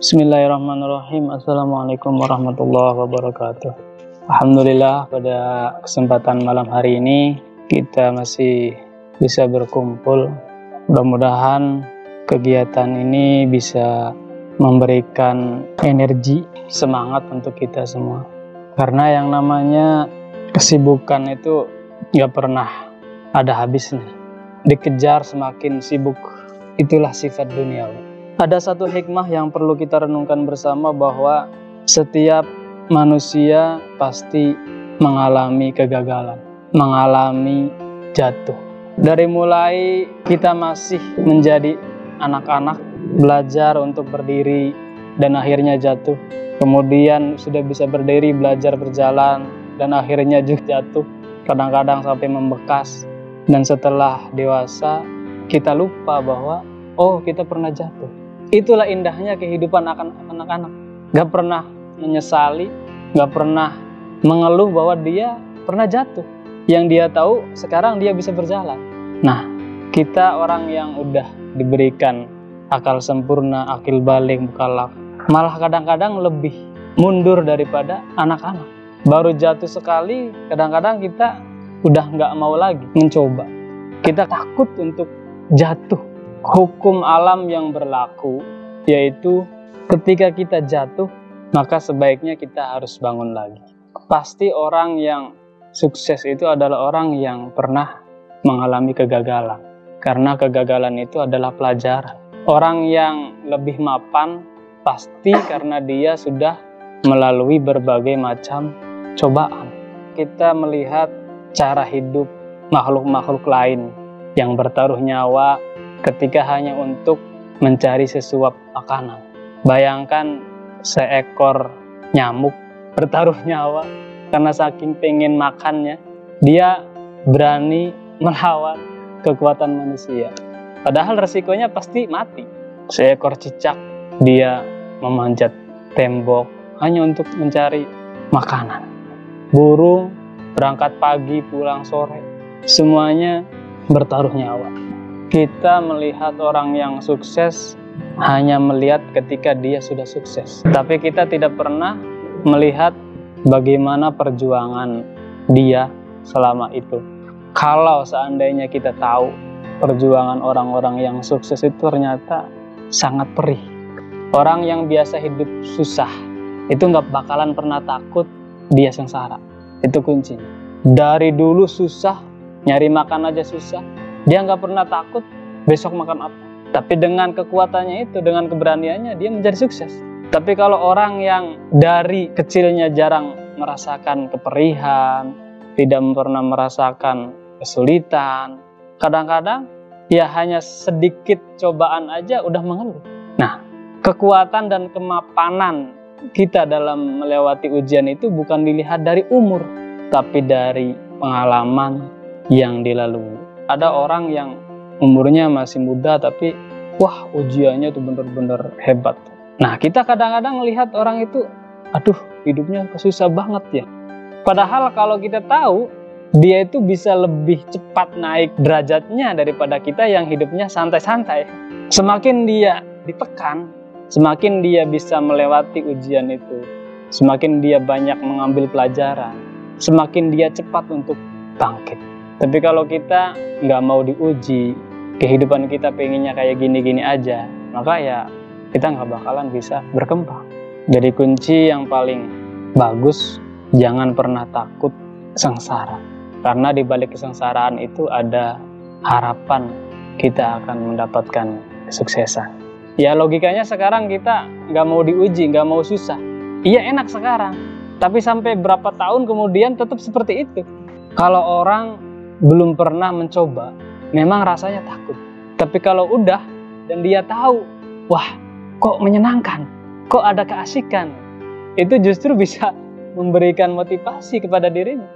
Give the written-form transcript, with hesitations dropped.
Bismillahirrahmanirrahim. Assalamualaikum warahmatullahi wabarakatuh. Alhamdulillah, pada kesempatan malam hari ini kita masih bisa berkumpul. Mudah-mudahan kegiatan ini bisa memberikan energi, semangat untuk kita semua. Karena yang namanya kesibukan itu gak pernah ada habisnya. Dikejar semakin sibuk, itulah sifat duniawi. Ada satu hikmah yang perlu kita renungkan bersama, bahwa setiap manusia pasti mengalami kegagalan, mengalami jatuh. Dari mulai kita masih menjadi anak-anak, belajar untuk berdiri dan akhirnya jatuh. Kemudian sudah bisa berdiri, belajar berjalan dan akhirnya juga jatuh. Kadang-kadang sampai membekas. Dan setelah dewasa kita lupa bahwa kita pernah jatuh. Itulah indahnya kehidupan anak-anak. Gak pernah menyesali, gak pernah mengeluh bahwa dia pernah jatuh. Yang dia tahu sekarang dia bisa berjalan. Nah, kita orang yang udah diberikan akal sempurna, akil balik, mukallaf, malah kadang-kadang lebih mundur daripada anak-anak. Baru jatuh sekali, kadang-kadang kita udah gak mau lagi mencoba. Kita takut untuk jatuh. Hukum alam yang berlaku yaitu ketika kita jatuh, maka sebaiknya kita harus bangun lagi. Pasti orang yang sukses itu adalah orang yang pernah mengalami kegagalan, karena kegagalan itu adalah pelajaran. Orang yang lebih mapan pasti karena dia sudah melalui berbagai macam cobaan. Kita melihat cara hidup makhluk-makhluk lain yang bertaruh nyawa ketika hanya untuk mencari sesuap makanan. Bayangkan seekor nyamuk bertaruh nyawa karena saking pengen makannya, dia berani melawan kekuatan manusia. Padahal resikonya pasti mati. Seekor cicak, dia memanjat tembok hanya untuk mencari makanan. Burung berangkat pagi, pulang sore, semuanya bertaruh nyawa. Kita melihat orang yang sukses hanya melihat ketika dia sudah sukses. Tapi kita tidak pernah melihat bagaimana perjuangan dia selama itu. Kalau seandainya kita tahu perjuangan orang-orang yang sukses itu ternyata sangat perih. Orang yang biasa hidup susah itu gak bakalan pernah takut dia sengsara. Itu kuncinya. Dari dulu susah, nyari makan aja susah, dia nggak pernah takut besok makan apa. Tapi dengan kekuatannya itu, dengan keberaniannya, dia menjadi sukses. Tapi kalau orang yang dari kecilnya jarang merasakan keperihan, tidak pernah merasakan kesulitan, kadang-kadang ya hanya sedikit cobaan aja udah mengeluh. Nah, kekuatan dan kemapanan kita dalam melewati ujian itu bukan dilihat dari umur, tapi dari pengalaman yang dilalui. Ada orang yang umurnya masih muda tapi ujiannya itu benar-benar hebat. Nah, kita kadang-kadang melihat orang itu, hidupnya susah banget ya. Padahal kalau kita tahu dia itu bisa lebih cepat naik derajatnya daripada kita yang hidupnya santai-santai. Semakin dia ditekan, semakin dia bisa melewati ujian itu, semakin dia banyak mengambil pelajaran, semakin dia cepat untuk bangkit. Tapi kalau kita nggak mau diuji, kehidupan kita pengennya kayak gini-gini aja, maka ya kita nggak bakalan bisa berkembang. Jadi kunci yang paling bagus, jangan pernah takut sengsara. Karena di balik kesengsaraan itu ada harapan kita akan mendapatkan kesuksesan. Ya logikanya sekarang kita nggak mau diuji, nggak mau susah. Iya enak sekarang, tapi sampai berapa tahun kemudian tetap seperti itu. Kalau orang belum pernah mencoba, memang rasanya takut. Tapi kalau udah dan dia tahu, kok menyenangkan, kok ada keasikan, itu justru bisa memberikan motivasi kepada dirinya.